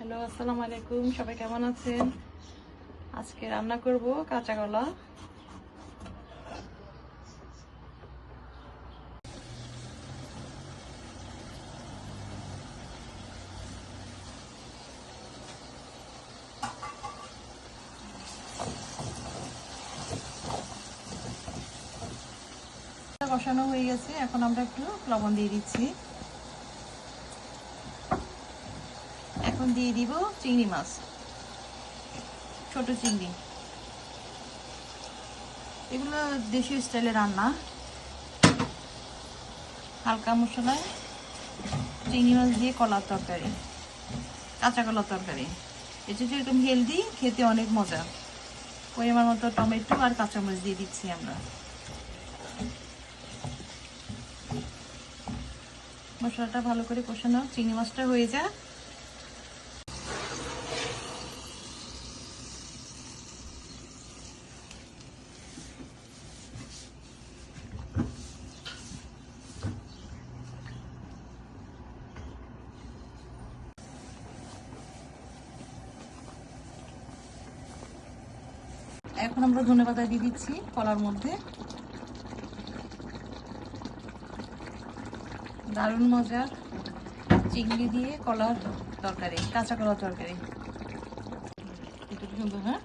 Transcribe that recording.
Hello, আসসালামু আলাইকুম। সবাই কেমন আছেন? আজকে রান্না করব কাঁচা কলা। কষানো হয়ে গেছে, এখন আমরা একটু লবণ দিয়ে দিচ্ছি। এখন দিয়ে দিব চিংড়ি মাছ, ছোট চিংড়ি। এগুলো দেশীয় স্টাইলে রান্না, হালকা মশলায় চিংড়ি মাছ দিয়ে কলার তরকারি, কাঁচা কলার তরকারি। এটা যেরকম হেলদি, খেতে অনেক মজা। পরিমাণ মতো টমেটো আর কাঁচামরিচ দিয়ে দিচ্ছি আমরা। মশলাটা ভালো করে কষানো, চিংড়ি মাছটা হয়ে যায়। এখন আমরা ধনেপাতা দিয়ে দিচ্ছি কলার মধ্যে। দারুণ মজার চিংড়ি দিয়ে কলার তরকারি, কাঁচা কলার তরকারি। এটা কি সুন্দর, হ্যাঁ?